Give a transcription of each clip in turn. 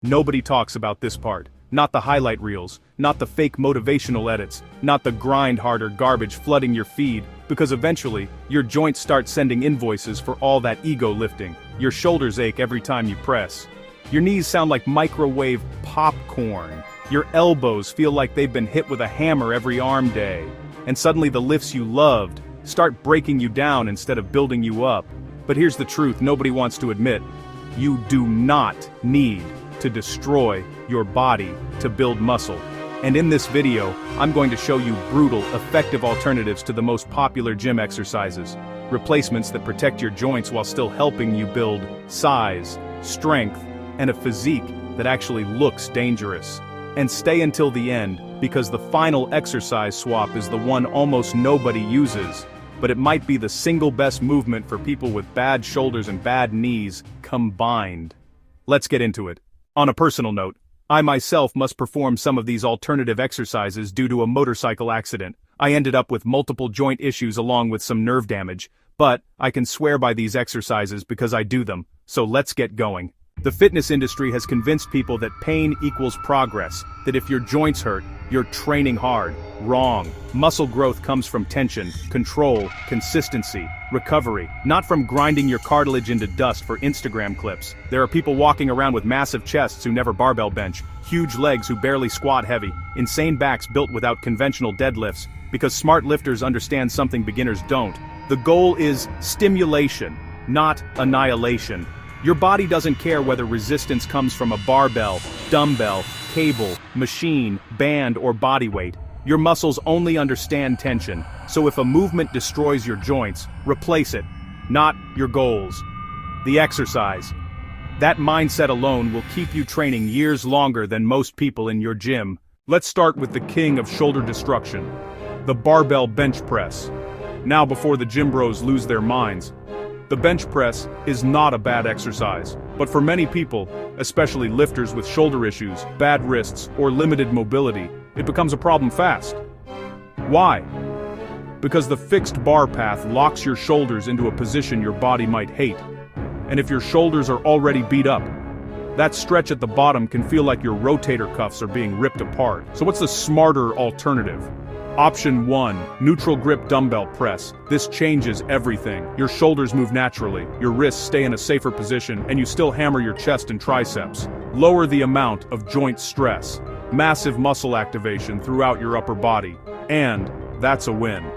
Nobody talks about this part. Not the highlight reels, not the fake motivational edits, not the grind harder garbage flooding your feed, because eventually, your joints start sending invoices for all that ego lifting. Your shoulders ache every time you press. Your knees sound like microwave popcorn. Your elbows feel like they've been hit with a hammer every arm day. And suddenly the lifts you loved start breaking you down instead of building you up. But here's the truth nobody wants to admit. You do not need to destroy your body to build muscle. And in this video, I'm going to show you brutal, effective alternatives to the most popular gym exercises. Replacements that protect your joints while still helping you build size, strength, and a physique that actually looks dangerous. And stay until the end, because the final exercise swap is the one almost nobody uses, but it might be the single best movement for people with bad shoulders and bad knees combined. Let's get into it. On a personal note, I myself must perform some of these alternative exercises due to a motorcycle accident. I ended up with multiple joint issues along with some nerve damage, but I can swear by these exercises because I do them, so let's get going. The fitness industry has convinced people that pain equals progress, that if your joints hurt, you're training hard. Wrong. Muscle growth comes from tension, control, consistency, recovery, not from grinding your cartilage into dust for Instagram clips. There are people walking around with massive chests who never barbell bench, huge legs who barely squat heavy, insane backs built without conventional deadlifts, because smart lifters understand something beginners don't. The goal is stimulation, not annihilation. Your body doesn't care whether resistance comes from a barbell, dumbbell, cable, machine, band, or body weight. Your muscles only understand tension, so if a movement destroys your joints, replace it, not your goals. The exercise. That mindset alone will keep you training years longer than most people in your gym. Let's start with the king of shoulder destruction, the barbell bench press. Now before the gym bros lose their minds, the bench press is not a bad exercise, but for many people, especially lifters with shoulder issues, bad wrists, or limited mobility, it becomes a problem fast. Why? Because the fixed bar path locks your shoulders into a position your body might hate. And if your shoulders are already beat up, that stretch at the bottom can feel like your rotator cuffs are being ripped apart. So what's the smarter alternative? Option 1, neutral grip dumbbell press. This changes everything. Your shoulders move naturally, your wrists stay in a safer position, and you still hammer your chest and triceps. Lower the amount of joint stress. Massive muscle activation throughout your upper body. And that's a win.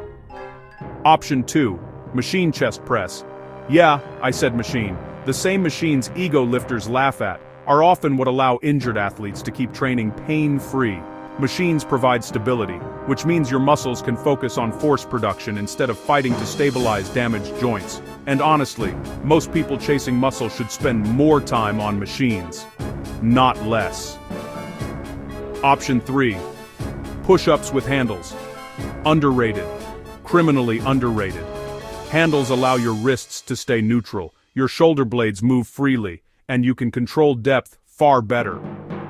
Option 2, machine chest press. Yeah, I said machine. The same machines ego lifters laugh at are often what allow injured athletes to keep training pain-free. Machines provide stability, which means your muscles can focus on force production instead of fighting to stabilize damaged joints. And honestly, most people chasing muscle should spend more time on machines, not less. Option 3, push-ups with handles. Underrated, criminally underrated. Handles allow your wrists to stay neutral, your shoulder blades move freely, and you can control depth far better.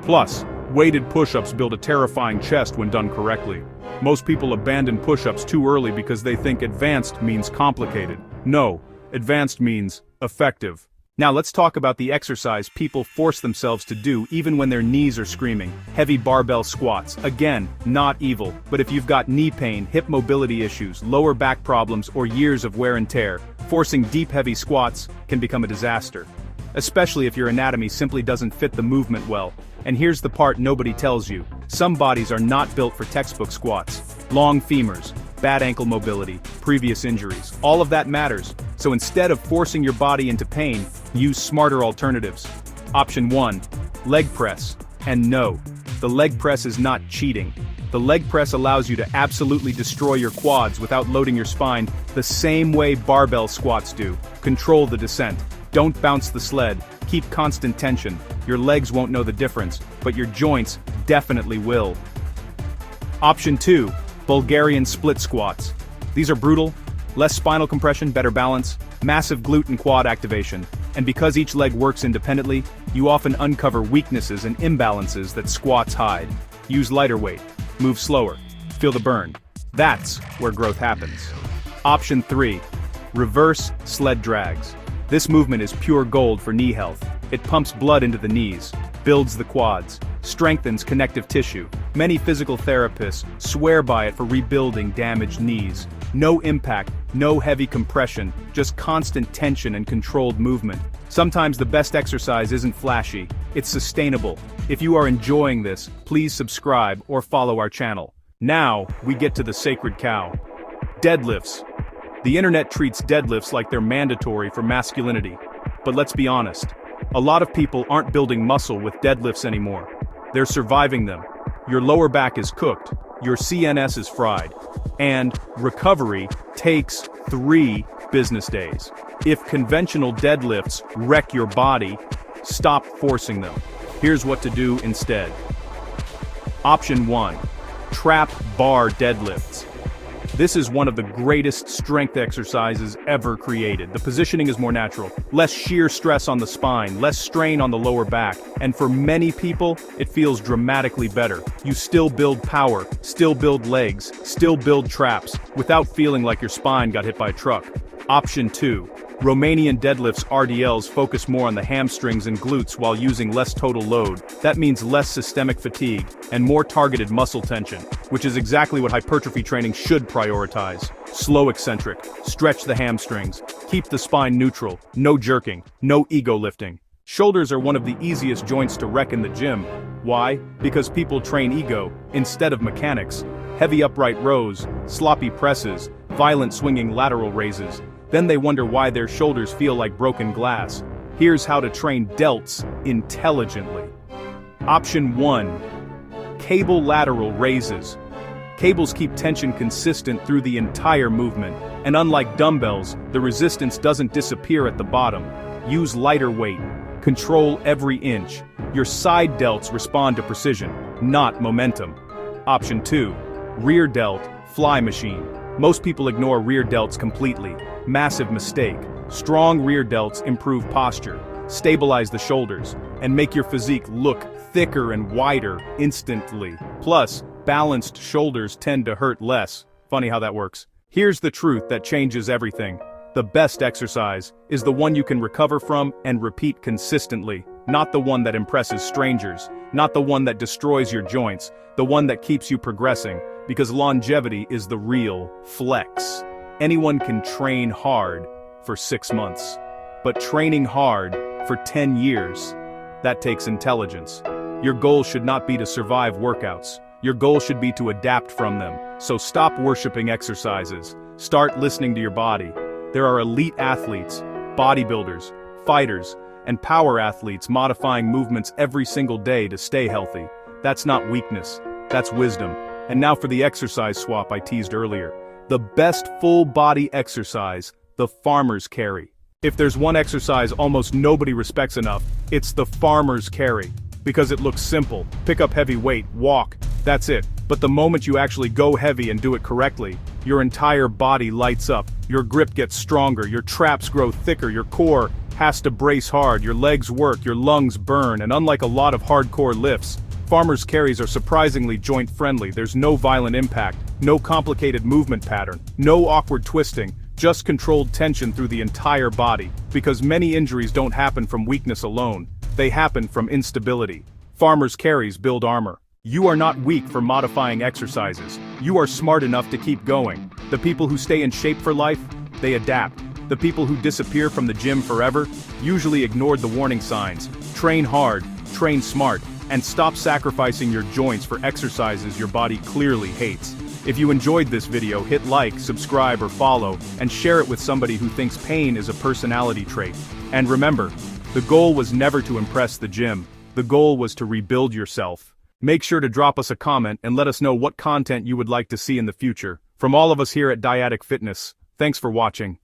Plus, weighted push-ups build a terrifying chest when done correctly. Most people abandon push-ups too early because they think advanced means complicated. No, advanced means effective. Now let's talk about the exercise people force themselves to do even when their knees are screaming. Heavy barbell squats. Again, not evil, but if you've got knee pain, hip mobility issues, lower back problems, or years of wear and tear, forcing deep heavy squats can become a disaster. Especially if your anatomy simply doesn't fit the movement well. And here's the part nobody tells you. Some bodies are not built for textbook squats. Long femurs, bad ankle mobility, previous injuries, all of that matters. So instead of forcing your body into pain, use smarter alternatives. Option 1, leg press. And no, the leg press is not cheating. The leg press allows you to absolutely destroy your quads without loading your spine the same way barbell squats do. Control the descent. Don't bounce the sled. Keep constant tension. Your legs won't know the difference, but your joints definitely will. Option 2, Bulgarian split squats. These are brutal, less spinal compression, better balance, massive glute and quad activation, and because each leg works independently, you often uncover weaknesses and imbalances that squats hide. Use lighter weight, move slower, feel the burn. That's where growth happens. Option 3, reverse sled drags. This movement is pure gold for knee health. It pumps blood into the knees, builds the quads, strengthens connective tissue. Many physical therapists swear by it for rebuilding damaged knees. No impact, no heavy compression, just constant tension and controlled movement. Sometimes the best exercise isn't flashy, it's sustainable. If you are enjoying this, please subscribe or follow our channel. Now, we get to the sacred cow. Deadlifts. The internet treats deadlifts like they're mandatory for masculinity. But let's be honest, a lot of people aren't building muscle with deadlifts anymore. They're surviving them. Your lower back is cooked, your CNS is fried, and recovery takes 3 business days. If conventional deadlifts wreck your body, stop forcing them. Here's what to do instead. Option 1. Trap bar deadlifts. This is one of the greatest strength exercises ever created. The positioning is more natural, less shear stress on the spine, less strain on the lower back, and for many people, it feels dramatically better. You still build power, still build legs, still build traps, without feeling like your spine got hit by a truck. Option 2. Romanian deadlifts RDLs focus more on the hamstrings and glutes while using less total load. That means less systemic fatigue and more targeted muscle tension, which is exactly what hypertrophy training should prioritize. Slow eccentric, stretch the hamstrings, keep the spine neutral, no jerking, no ego lifting. Shoulders are one of the easiest joints to wreck in the gym. Why? Because people train ego instead of mechanics. Heavy upright rows, sloppy presses, violent swinging lateral raises. Then they wonder why their shoulders feel like broken glass. Here's how to train delts intelligently. Option 1. Cable lateral raises. Cables keep tension consistent through the entire movement, and unlike dumbbells, the resistance doesn't disappear at the bottom. Use lighter weight. Control every inch. Your side delts respond to precision, not momentum. Option 2. Rear delt, fly machine. Most people ignore rear delts completely. Massive mistake. Strong rear delts improve posture, stabilize the shoulders, and make your physique look thicker and wider instantly. Plus, balanced shoulders tend to hurt less. Funny how that works. Here's the truth that changes everything. The best exercise is the one you can recover from and repeat consistently, not the one that impresses strangers, not the one that destroys your joints, the one that keeps you progressing, because longevity is the real flex. Anyone can train hard for 6 months, but training hard for 10 years, that takes intelligence. Your goal should not be to survive workouts. Your goal should be to adapt from them. So stop worshiping exercises. Start listening to your body. There are elite athletes, bodybuilders, fighters, and power athletes modifying movements every single day to stay healthy. That's not weakness, that's wisdom. And now for the exercise swap I teased earlier. The best full-body exercise, the farmer's carry. If there's one exercise almost nobody respects enough, it's the farmer's carry. Because it looks simple. Pick up heavy weight, walk, that's it. But the moment you actually go heavy and do it correctly, your entire body lights up, your grip gets stronger, your traps grow thicker, your core has to brace hard, your legs work, your lungs burn, and unlike a lot of hardcore lifts, farmer's carries are surprisingly joint-friendly. There's no violent impact, no complicated movement pattern, no awkward twisting, just controlled tension through the entire body. Because many injuries don't happen from weakness alone, they happen from instability. Farmer's carries build armor. You are not weak for modifying exercises. You are smart enough to keep going. The people who stay in shape for life, they adapt. The people who disappear from the gym forever usually ignored the warning signs. Train hard, train smart, and stop sacrificing your joints for exercises your body clearly hates. If you enjoyed this video, hit like, subscribe, or follow, and share it with somebody who thinks pain is a personality trait. And remember, the goal was never to impress the gym. The goal was to rebuild yourself. Make sure to drop us a comment and let us know what content you would like to see in the future. From all of us here at Dyadic Fitness, thanks for watching.